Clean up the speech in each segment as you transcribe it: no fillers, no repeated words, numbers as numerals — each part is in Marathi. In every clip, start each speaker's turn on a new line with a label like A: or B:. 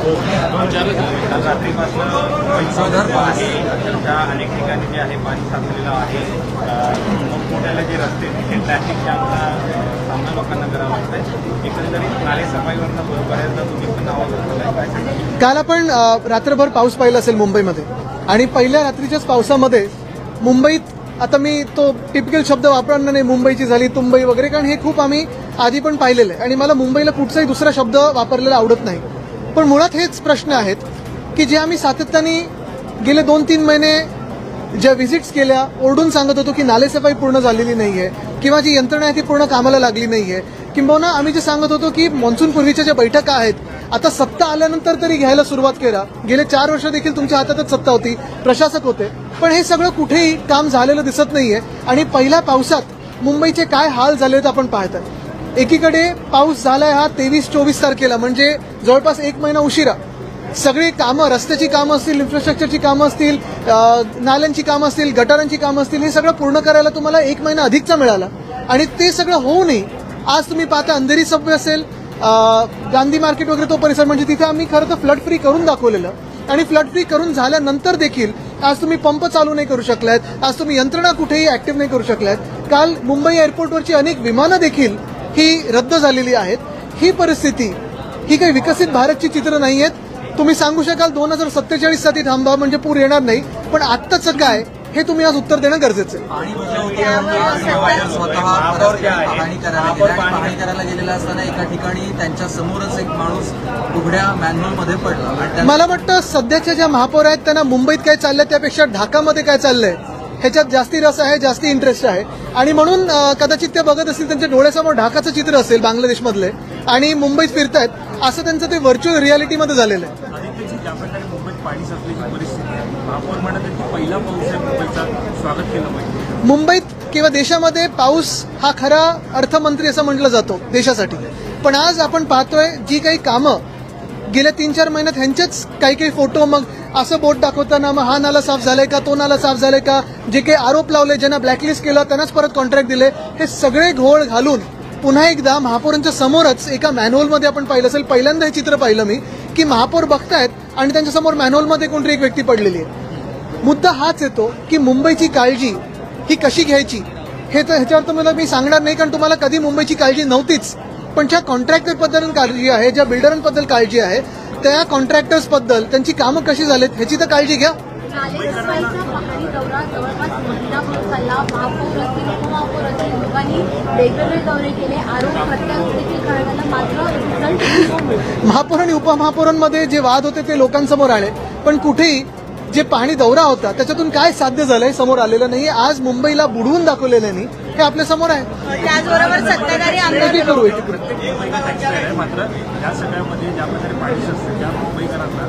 A: काल रात्रीपासून अनेक ठिकाणी जे आहे पाणी साचलेलं आहे. मोठमोठ्याला जे रस्ते ट्रॅफिक जामचा सामना लोकांना करावा लागतोय. एकंदरीत नाले सफाईवरनं बऱ्याचदा तुम्ही पण आवाज उठवलाय.
B: काल आपण रात्रभर पाऊस पाहिला असेल मुंबईमध्ये आणि पहिल्या रात्रीच्याच पावसामध्ये मुंबईत आता मी तो टिपिकल शब्द वापरणार नाही, मुंबईची झाली तुंबई वगैरे, कारण हे खूप आम्ही आधी पण पाहिलेलं आहे आणि मला मुंबईला कुठचाही दुसरा शब्द वापरलेला आवडत नाही. पण मुळात हेच प्रश्न आहेत की जे आम्ही सातत्याने गेले 2-3 महिने ज्या व्हिजिट्स केल्या ओरडून सांगत होतो की नालेसफाई पूर्ण झालेली नाहीये किंवा जी यंत्रणा आहे ती पूर्ण कामाला लागली नाहीये, किंबहुना आम्ही जे सांगत होतो की मान्सून पूर्वीच्या ज्या बैठका आहेत आता सत्ता आल्यानंतर तरी घ्यायला सुरुवात करा. गेले 4 वर्ष देखील तुमच्या हातातच सत्ता होती, प्रशासक होते, पण हे सगळं कुठेही काम झालेलं दिसत नाहीये. आणि पहिल्या पावसात मुंबईचे काय हाल झाले आपण पाहताय. एकीकडे पाऊस झालाय हा 23-24 तारखेला, म्हणजे जवळपास 1 महिना उशिरा. सगळी कामं, रस्त्याची कामं असतील, इन्फ्रास्ट्रक्चरची कामं असतील, नाल्यांची कामं असतील, गटारांची कामं असतील, हे सगळं पूर्ण करायला तुम्हाला 1 महिना अधिकचा मिळाला. आणि ते सगळं होऊनही आज तुम्ही पाहता अंधेरी सबवे असेल, गांधी मार्केट वगैरे तो परिसर, म्हणजे तिथे आम्ही खरं तर फ्लड फ्री करून दाखवलेलं. आणि फ्लड फ्री करून झाल्यानंतर देखील आज तुम्ही पंप चालू नाही करू शकलात, आज तुम्ही यंत्रणा कुठेही ऍक्टिव्ह नाही करू शकलात. काल मुंबई एअरपोर्टवरची अनेक विमानं देखील ही रद्द झालेली आहेत. ही परिस्थिती ही काही विकसित भारतची चित्र नाही आहेत. तुम्ही सांगू शकाल 2047 साठी थांबा म्हणजे पूर येणार नाही, पण आत्ताचं काय हे तुम्ही आज उत्तर देणं गरजेचं आहे.
C: पाहणी करायला गेलेला असताना एका ठिकाणी त्यांच्या समोरच एक माणूस उघड्या मॅन्युअलमध्ये पडला.
B: मला वाटतं सध्याच्या ज्या महापौर आहेत त्यांना मुंबईत काय चाललंय त्यापेक्षा ढाकामध्ये काय चाललंय ह्याच्यात जास्ती रस आहे, जास्ती इंटरेस्ट आहे. आणि म्हणून कदाचित ते बघत असतील, त्यांच्या डोळ्यासमोर ढाकाचं चित्र असेल बांगलादेशमधले आणि मुंबईत फिरतायत, असं त्यांचं ते व्हर्च्युअल रियालिटीमध्ये झालेलं आहे.
A: ज्या प्रकारे मुंबईत पाणी साचल्याची परिस्थिती आहे, महापौर म्हणत आहेत की पहिला पाऊस आहे, मुंबईचा स्वागत केलं पाहिजे.
B: मुंबईत किंवा देशामध्ये पाऊस हा खरा अर्थमंत्री असं म्हटलं जातो देशासाठी. पण आज आपण पाहतोय जी काही कामं गेल्या 3-4 महिन्यात ह्यांचेच काही फोटो, मग असं बोट दाखवताना मग हा नाला साफ झालाय का, तो नाला साफ झालाय का, जे काही आरोप लावले, ज्यांना ब्लॅकलिस्ट केलं त्यांनाच परत कॉन्ट्रॅक्ट दिले, हे सगळे घोळ घालून पुन्हा एकदा महापौरांच्या समोरच एका मॅन्युअलमध्ये आपण पाहिलं असेल, पहिल्यांदा हे चित्र पाहिलं मी, की महापौर बघतायत आणि त्यांच्यासमोर मॅन्युअलमध्ये कोणतरी एक व्यक्ती पडलेली आहे. मुद्दा हाच येतो की मुंबईची काळजी ही कशी घ्यायची हे तर ह्याच्यावर तुम्हाला मी सांगणार नाही, कारण तुम्हाला कधी मुंबईची काळजी नव्हतीच. पण ज्या कॉन्ट्रॅक्टरबद्दल काळजी आहे, ज्या बिल्डरांबद्दल काळजी आहे, त्या कॉन्ट्रॅक्टर्सबद्दल त्यांची कामं कशी झालीत ह्याची तर काळजी घ्या.
D: पाहणी दौरा जवळपास महिनाभर चालला. महापौर असतील, उपमहापौर असतील, लोकांनी वेगवेगळे दौरे केले, आरोप प्रत्यारोप देखील करण्यात आला, मात्र रिझल्ट
B: महापौर आणि उपमहापौरांमध्ये जे वाद होते ते लोकांसमोर आले, पण कुठेही जे पाहणी दौरा होता त्याच्यातून काय साध्य झालंय समोर आलेलं नाही. आज मुंबईला बुडवून दाखवलेलं नाही, हे आपल्या समोर आहे.
D: त्याचबरोबर सत्ताधारी आमदार
A: मात्र या सगळ्यामध्ये ज्या प्रकारे पाणी साचतं, त्या मुंबईकरांना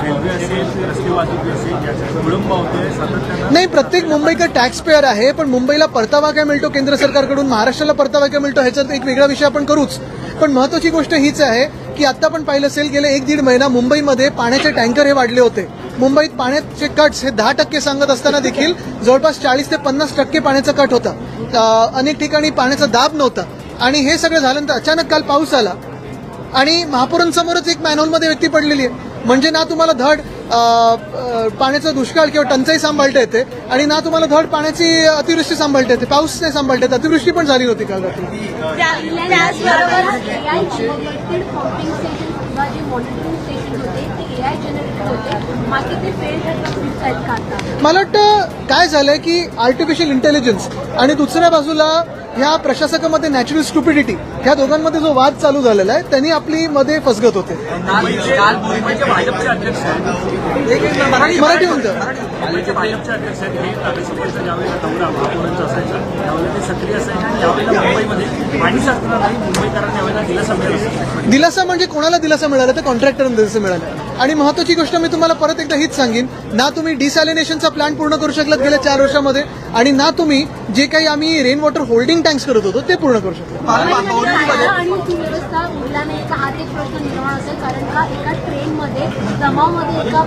A: रेल्वे असेल, रस्ते वाहतूक असेल, ज्याचा विळंब होतोय सातत्यानं.
B: नाही, प्रत्येक मुंबईकर टॅक्स पेअर आहे, पण मुंबईला परतावा काय मिळतो केंद्र सरकारकडून, महाराष्ट्राला परतावा काय मिळतो ह्याच्यात एक वेगळा विषय आपण करूच. पण महत्वाची गोष्ट हीच आहे की आता पण पाहिलं असेल गेले 1-1.5 महिना मुंबईमध्ये पाण्याचे टँकर हे वाढले होते. मुंबईत पाण्याचे कट्स हे 10% सांगत असताना देखील जवळपास 40 ते 50% पाण्याचा कट होता. अनेक ठिकाणी पाण्याचा दाब नव्हता. आणि हे सगळं झाल्यानंतर अचानक काल पाऊस आला आणि महापौरांसमोरच एक मॅन्युअलमध्ये व्यक्ती पडलेली आहे. म्हणजे ना तुम्हाला धड पाण्याचा दुष्काळ किंवा टंचाई सांभाळता येते आणि ना तुम्हाला धड पाण्याची अतिवृष्टी सांभाळता येते, पाऊस नाही सांभाळता येते. अतिवृष्टी पण झाली नव्हती काल रात्री. मला वाटतं काय झालंय की आर्टिफिशियल इंटेलिजन्स आणि दुसऱ्या बाजूला ह्या प्रशासकामध्ये नॅचरल स्टुपिडिटी, ह्या दोघांमध्ये जो वाद चालू झालेला आहे त्यांनी आपली मध्ये फसगत होते.
A: भाजपचे अध्यक्ष
B: मराठी म्हणतं
A: भाजपचे अध्यक्ष आहेत, हे राज्यसभेचा ज्यावेळेला दौरा महापौरांचा असायचा त्यावेळेला ते सक्रिय असायचे आणि ज्यावेळेला मुंबईमध्ये पाणी साचणार नाही मुंबईकरांना यावेळेला दिलासा मिळेल.
B: दिलासा म्हणजे कोणाला दिलासा मिळाला तर कॉन्ट्रॅक्टरांना दिलासा मिळाला. आणि महत्वाची गोष्ट मी तुम्हाला परत एकदा हीच सांगेन, ना तुम्ही डिसॅलिनेशनचा प्लॅन पूर्ण करू शकलात गेल्या 4 वर्षामध्ये आणि ना तुम्ही जे काही आम्ही रेन वॉटर होल्डिंग टँक्स करत होतो ते पूर्ण करू शकतो.
D: आणि सुव्यवस्था उरला नाही का हा एक प्रश्न निर्माण असेल, कारण का एका ट्रेनमध्ये जमावमध्ये एका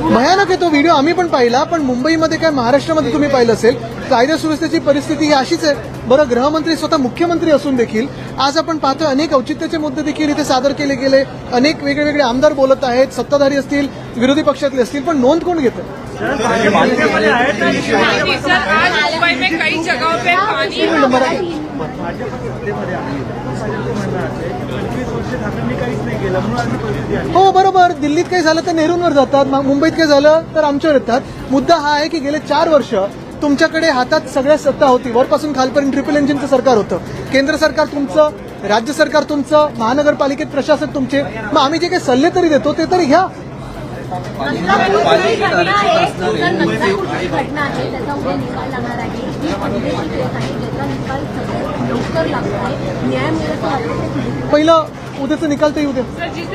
B: भयानक आहे तो व्हिडिओ, आम्ही पण पाहिला. पण मुंबईमध्ये काय महाराष्ट्रामध्ये तुम्ही पाहिलं असेल कायदा सुव्यवस्थेची परिस्थिती ही अशीच आहे. बरं, गृहमंत्री स्वतः मुख्यमंत्री असून देखील आज आपण पाहतोय अनेक औचित्याचे मुद्दे देखील इथे सादर केले गेले. अनेक वेगळे आमदार बोलत आहेत, सत्ताधारी असतील, विरोधी पक्षातले असतील, पण नोंद कोण घेतं?
E: सर आज मुंबई में कई जगहों पे पानी
F: भाजप सत्तेमध्ये आहे भाजपचं म्हणणं आहे 25 वर्ष ठाकरेंनी काहीच नाही केलं म्हणून आम्ही परिस्थिती आली.
B: हो बरोबर, दिल्लीत काही झालं तर नेहरूंवर जातात, मुंबईत काही झालं तर आमच्यावर येतात. मुद्दा हा आहे की गेले 4 वर्ष तुमच्याकडे हातात सगळ्या सत्ता होती, वरपासून खालपर्यंत ट्रिपल इंजिनचं सरकार होतं. केंद्र सरकार तुमचं, राज्य सरकार तुमचं, महानगरपालिकेत प्रशासक तुमचे. मग आम्ही जे काही सल्ले तरी देतो ते तरी घ्या.
D: नंतरपूरची घटना आहे, तर नंतरपूरची घटना आहे, त्याचा उद्या निकाल लागणार आहे. ही पहिल्याची केस आहे, त्याचा निकाल सगळ्यात लवकर लागतो आहे. न्याय मिळत
B: पहिलं उद्याचा निकाल तर येऊ द्या.
E: सर जिस